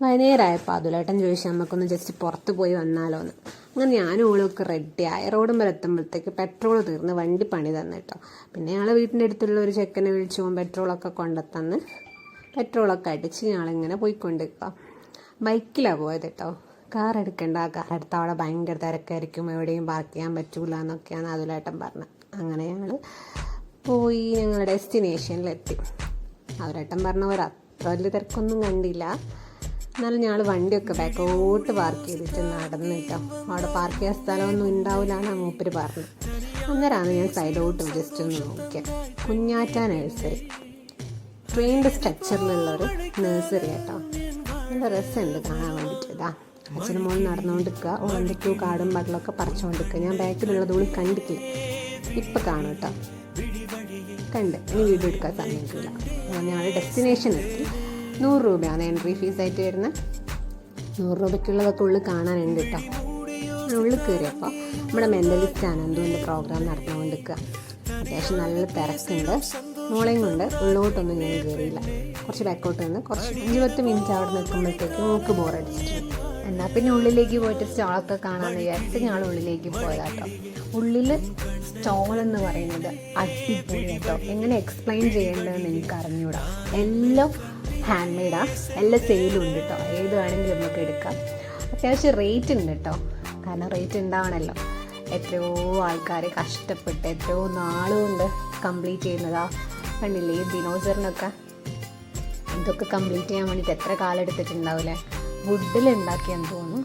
വൈകുന്നേരമായപ്പോൾ അതുലേട്ടൻ ചോദിച്ചു നമുക്കൊന്ന് ജസ്റ്റ് പുറത്ത് പോയി വന്നാലോ എന്ന്. അങ്ങനെ ഞാനും ഓളൊക്കെ റെഡിയായി. റോഡും വരെ എത്തുമ്പോഴത്തേക്ക് പെട്രോൾ തീർന്ന് വണ്ടി പണി തന്നെ കേട്ടോ. പിന്നെ ഞങ്ങൾ വീട്ടിൻ്റെ അടുത്തുള്ള ഒരു ചെക്കനെ വിളിച്ചു പോകും പെട്രോളൊക്കെ കൊണ്ടുത്തന്ന് പെട്രോളൊക്കെ അടിച്ച് ഞങ്ങളിങ്ങനെ പോയിക്കൊണ്ടിരിക്കുക. ബൈക്കിലാണ് പോയത് കേട്ടോ. കാർ എടുക്കണ്ട, കാർ എടുത്താൽ അവിടെ ഭയങ്കര തിരക്കായിരിക്കും, എവിടെയും പാർക്ക് ചെയ്യാൻ പറ്റൂല എന്നൊക്കെയാണ് അതുലേട്ടൻ പറഞ്ഞത്. അങ്ങനെ ഞങ്ങൾ പോയി ഞങ്ങൾ ഡെസ്റ്റിനേഷനിലെത്തി. അതുലേട്ടൻ പറഞ്ഞ പോലെ അത്ര വലിയ തിരക്കൊന്നും കണ്ടില്ല. എന്നാലും ഞങ്ങൾ വണ്ടിയൊക്കെ ബാക്കോട്ട് പാർക്ക് ചെയ്തിട്ട് നടന്നിട്ടോ. അവിടെ പാർക്ക് ചെയ്യാൻ സ്ഥലമൊന്നും ഉണ്ടാവില്ലാണ് മൂപ്പര് പറഞ്ഞത്. അന്നേരമാണ് ഞാൻ സൈഡോട്ട് ജസ്റ്റ് ഒന്ന് നോക്കിയത്. കുഞ്ഞാറ്റ നഴ്സറി, ട്രെയിൻഡ് സ്ട്രക്ചറിലുള്ളൊരു നഴ്സറി കേട്ടോ. നല്ല രസമുണ്ട് കാണാൻ വേണ്ടിയിട്ട്. ഇതാ അച്ഛനും മോൾ നടന്നുകൊണ്ടിരിക്കുക, എന്തൊക്കെയോ കാടും പടലൊക്കെ പറിച്ചുകൊണ്ടിരിക്കുക. ഞാൻ ബാക്കിലുള്ളത് കൂടി കണ്ടിട്ടില്ല, ഇപ്പം കാണും കേട്ടോ. കണ്ട് ഇനി വീഡിയോ എടുക്കാൻ സമയമില്ല. ഞങ്ങൾ ഡെസ്റ്റിനേഷൻ എത്തി. 100 രൂപയാണ് എൻട്രി ഫീസായിട്ട് വരുന്നത്. 100 രൂപയ്ക്കുള്ളതൊക്കെ ഉള്ളിൽ കാണാനുണ്ട് കേട്ടോ. ഉള്ളിൽ കയറിയപ്പോൾ നമ്മുടെ മെൻ്റലിസ്റ്റ് അനന്തുവിൻ്റെ പ്രോഗ്രാം നടന്നുകൊണ്ടിരിക്കുക. അത്യാവശ്യം നല്ല തിരക്കുണ്ട്. മോളെയും കൊണ്ട് ഉള്ളോട്ടൊന്നും ഞാൻ കയറിയില്ല. കുറച്ച് ബാക്കോട്ട് നിന്ന് കുറച്ച് 20 മിനിറ്റ് അവിടെ നിൽക്കുമ്പോഴത്തേക്ക് മൂക്ക് ബോറടിച്ചിട്ടുണ്ട്. എന്നാൽ പിന്നെ ഉള്ളിലേക്ക് പോയിട്ട് സ്റ്റോളൊക്കെ കാണാമെന്ന് വിചാരിച്ച് ഞങ്ങൾ ഉള്ളിലേക്ക് പോയതാട്ടോ. ഉള്ളിൽ സ്റ്റോൾ എന്ന് പറയുന്നത് അടിപൊളി കേട്ടോ. എങ്ങനെ എക്സ്പ്ലെയിൻ ചെയ്യേണ്ടതെന്ന് എനിക്ക് അറിഞ്ഞൂടാ. എല്ലാം ഹാൻഡ് മെയ്ഡാണ്, എല്ലാം സെയിലും ഉണ്ട് കേട്ടോ. ഏത് വേണമെങ്കിലും നമുക്ക് എടുക്കാം. അത്യാവശ്യം റേറ്റ് ഉണ്ട് കേട്ടോ, കാരണം റേറ്റ് ഉണ്ടാവണമല്ലോ. എത്രയോ ആൾക്കാർ കഷ്ടപ്പെട്ട് എത്രയോ നാളുകൊണ്ട് കംപ്ലീറ്റ് ചെയ്യുന്നതാ. കണ്ടില്ലേ ഈ ദിനോസറിനൊക്കെ ഇതൊക്കെ കംപ്ലീറ്റ് ചെയ്യാൻ വേണ്ടിയിട്ട് എത്ര കാലം എടുത്തിട്ടുണ്ടാവില്ലേ. വുഡിലുണ്ടാക്കിയെന്ന് തോന്നുന്നു.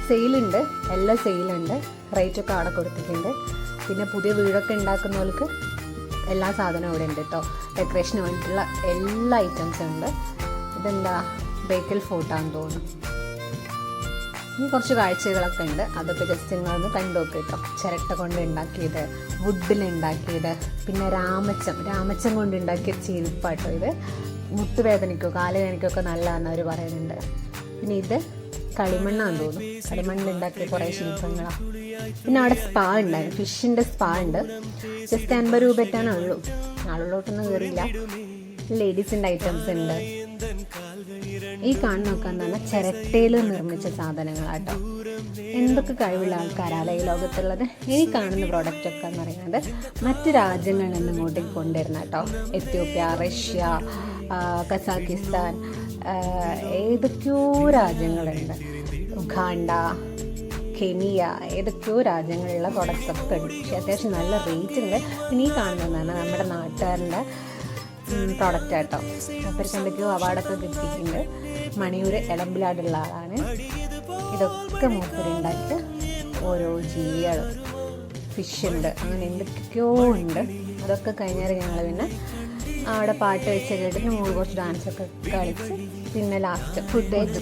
സെയിലുണ്ട്, എല്ലാം സെയിലുണ്ട്. റേറ്റൊക്കെ അവിടെ കൊടുത്തിട്ടുണ്ട്. പിന്നെ പുതിയ വീടൊക്കെ ഉണ്ടാക്കുന്നവർക്ക് എല്ലാ സാധനവും ഇവിടെ ഉണ്ട് കേട്ടോ. ഡെക്കറേഷന് വേണ്ടിയിട്ടുള്ള എല്ലാ ഐറ്റംസും ഉണ്ട്. ഇതെന്താ ബേക്കൽ ഫോർട്ടാണെന്ന് തോന്നുന്നു. ഇനി കുറച്ച് കാഴ്ചകളൊക്കെ ഉണ്ട്, അതൊക്കെ ജസ്റ്റ് നിങ്ങളൊന്ന് കണ്ടു നോക്കുക കേട്ടോ. ചിരട്ട കൊണ്ട് ഉണ്ടാക്കിയത്, വുഡിലുണ്ടാക്കിയത്, പിന്നെ രാമച്ചം കൊണ്ട് ഉണ്ടാക്കിയ ചെരുപ്പാട്ടോ. ഇത് മുട്ടുവേദനയ്ക്കോ കാലുവേദനയ്ക്കൊക്കെ നല്ലതാണെന്ന് അവർ പറയുന്നുണ്ട്. പിന്നെ ഇത് കളിമണ്ണാന്ന് തോന്നുന്നു, കളിമണ്ണിലുണ്ടാക്കിയ കുറേ ശില്പങ്ങളാണ്. പിന്നെ അവിടെ സ്പാ ഉണ്ടായിരുന്നു, ഫിഷിൻ്റെ സ്പാ ഉണ്ട്. ജസ്റ്റ് 50 രൂപറ്റാണ് ഉള്ളൂ. ആളുള്ളോട്ടൊന്നും കയറിയില്ല. ലേഡീസിൻ്റെ ഐറ്റംസ് ഉണ്ട്. ഈ കാണുന്നൊക്കെ എന്താണ് ചിരട്ടയിൽ നിർമ്മിച്ച സാധനങ്ങളാട്ടോ. എന്തൊക്കെ കഴിവുള്ള ആൾക്കാരാണ് ഈ ലോകത്തുള്ളത്. ഈ കാണുന്ന പ്രോഡക്റ്റൊക്കെ എന്ന് പറയുന്നത് മറ്റ് രാജ്യങ്ങളിൽ നിന്ന് ഇങ്ങോട്ടേക്ക് കൊണ്ടുവരുന്ന കേട്ടോ. എത്യോപ്യ, റഷ്യ, കസാക്കിസ്ഥാൻ, ഏതൊക്കെയോ രാജ്യങ്ങളുണ്ട്, ഉഗാണ്ട, കെനിയ, ഏതൊക്കെയോ രാജ്യങ്ങളിലുള്ള പ്രൊഡക്ട്സൊക്കെ ഉണ്ട്. പക്ഷേ അത്യാവശ്യം നല്ല റേറ്റ് ഉണ്ട്. പിന്നെ ഈ കാണുന്നതാണ് നമ്മുടെ നാട്ടുകാരുടെ പ്രോഡക്റ്റ് കേട്ടോ. അവർക്ക് എന്തൊക്കെയോ അവാർഡൊക്കെ കിട്ടിയിട്ടുണ്ട്. മണിയൂർ എളമ്പിലാടുള്ള ആളാണ്. ഇതൊക്കെ മൂപ്പരുണ്ടാക്കിയ ഓരോ ജീവികളും, ഫിഷുണ്ട്, അങ്ങനെ എന്തൊക്കെയോ ഉണ്ട്. അതൊക്കെ കഴിഞ്ഞാൽ ഞങ്ങൾ പിന്നെ അവിടെ പാട്ട് വെച്ച് കേട്ടിട്ട് മോള് കുറച്ച് ഡാൻസൊക്കെ കളിച്ച് പിന്നെ ലാസ്റ്റ് ഫുഡ് കഴിച്ചു.